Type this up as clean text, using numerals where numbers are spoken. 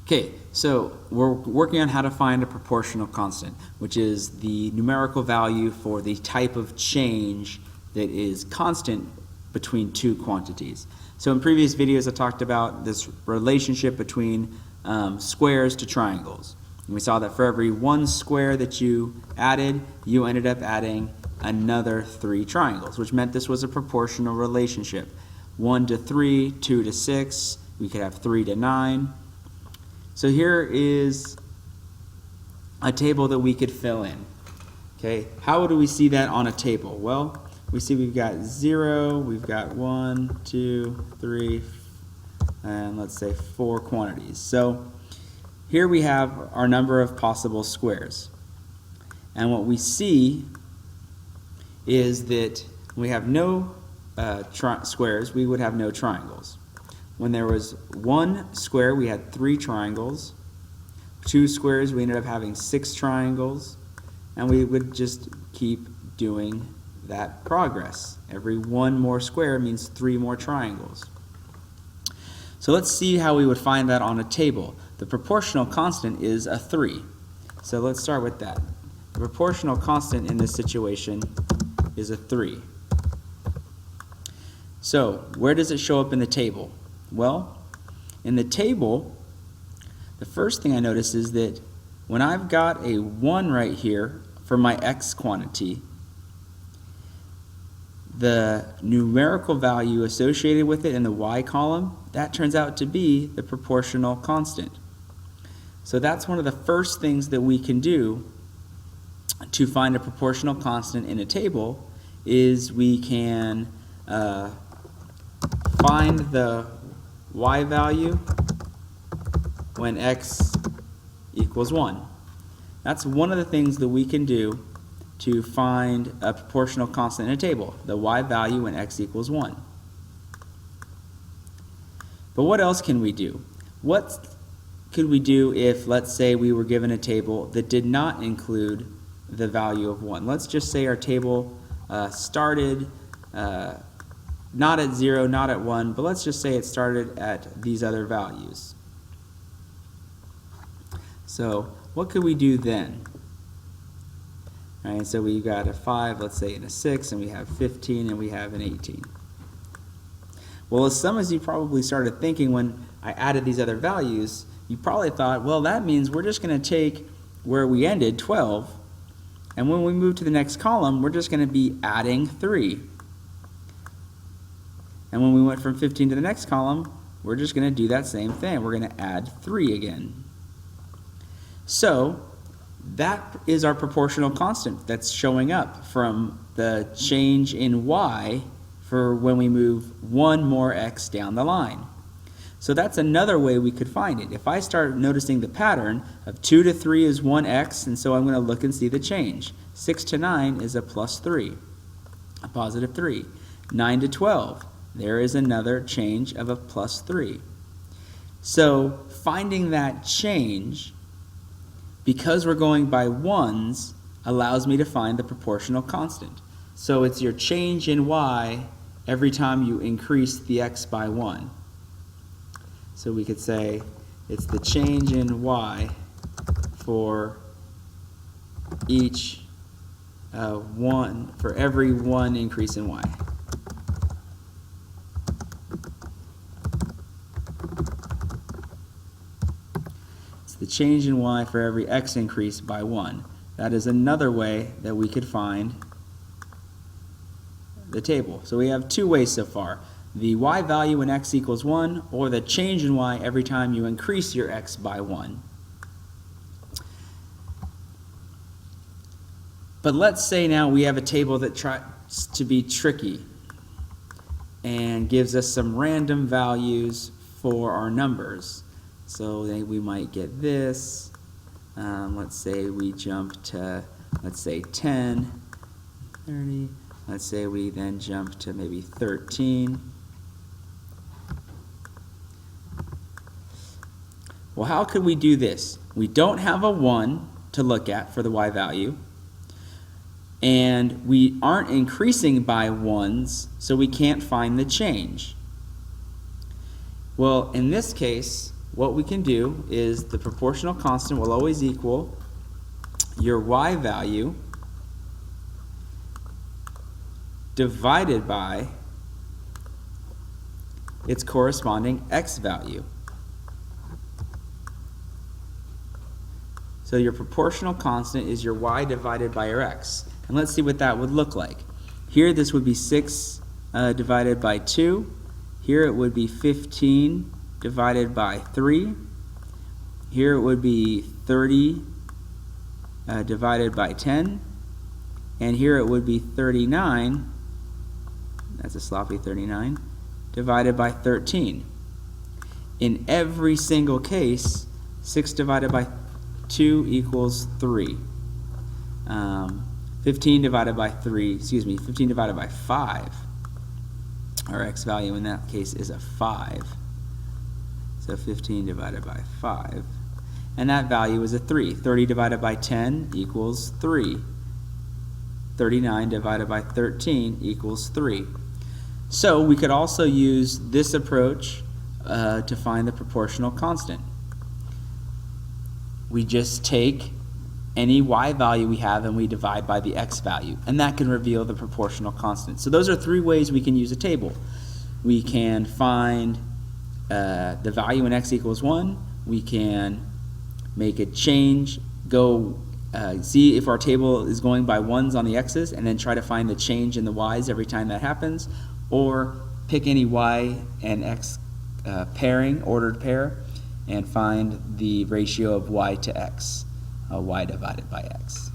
Okay, so we're working on how to find a proportional constant, which is the numerical value for the type of change that is constant between two quantities. So in previous videos I talked about this relationship between squares to triangles. And we saw that for every one square that you added, you ended up adding another 3 triangles, which meant this was a proportional relationship. 1 to 3, 2 to 6, we could have 3 to 9. So here is a table that we could fill in. Okay, how do we see that on a table? Well, we see we've got 0, we've got 1, 2, 3, and let's say 4 quantities. So here we have our number of possible squares. And what we see is that we have no squares, we would have no triangles. When there was 1 square, we had 3 triangles. 2 squares, we ended up having 6 triangles. And we would just keep doing that progress. Every 1 more square means 3 more triangles. So let's see how we would find that on a table. The proportional constant is a 3. So let's start with that. The proportional constant in this situation is a 3. So where does it show up in the table? Well, in the table, the first thing I notice is that when I've got a 1 right here for my x quantity, the numerical value associated with it in the y column, that turns out to be the proportional constant. So that's one of the first things that we can do to find a proportional constant in a table is we can find the y value when x equals 1. That's one of the things that we can do to find a proportional constant in a table, the y value when x equals 1. But what else can we do? What could we do if, let's say, we were given a table that did not include the value of 1? Let's just say our table started not at 0, not at 1, but let's just say it started at these other values. So what could we do then? All right, so we got a 5, let's say, and a 6, and we have 15, and we have an 18. Well, as some of you probably started thinking when I added these other values, you probably thought, well, that means we're just going to take where we ended, 12, and when we move to the next column, we're just going to be adding 3. And when we went from 15 to the next column, we're just going to do that same thing. We're going to add 3 again. So that is our proportional constant that's showing up from the change in y for when we move 1 more x down the line. So that's another way we could find it. If I start noticing the pattern of 2 to 3 is 1x, and so I'm going to look and see the change. 6 to 9 is a plus 3, a positive 3. 9 to 12, there is another change of a plus 3. So finding that change, because we're going by ones, allows me to find the proportional constant. So it's your change in y every time you increase the x by 1. So we could say it's the change in y for each for every 1 increase in y. The change in y for every x increase by 1. That is another way that we could find the table. So we have 2 ways so far. The y value when x equals 1, or the change in y every time you increase your x by 1. But let's say now we have a table that tries to be tricky and gives us some random values for our numbers. So we might get this. Let's say we jump to, let's say 10, 30. Let's say we then jump to maybe 13. Well, how could we do this? We don't have a 1 to look at for the y value, and we aren't increasing by 1s, so we can't find the change. Well, in this case, what we can do is the proportional constant will always equal your y value divided by its corresponding x value. So your proportional constant is your y divided by your x. And let's see what that would look like. Here this would be 6 divided by 2. Here it would be 15 divided by 3. Here it would be 30 divided by 10. And here it would be 39, that's a sloppy 39, divided by 13. In every single case, 6 divided by 2 equals 3. 15 divided by 15 divided by 5. Our x value in that case is a 5. So 15 divided by 5. And that value is a 3. 30 divided by 10 equals 3. 39 divided by 13 equals 3. So we could also use this approach to find the proportional constant. We just take any y value we have and we divide by the x value, and that can reveal the proportional constant. So those are 3 ways we can use a table. We can find the value in x equals 1. We can make a change, see if our table is going by 1s on the x's, and then try to find the change in the y's every time that happens, or pick any y and x pairing, ordered pair, and find the ratio of y to x, y divided by x.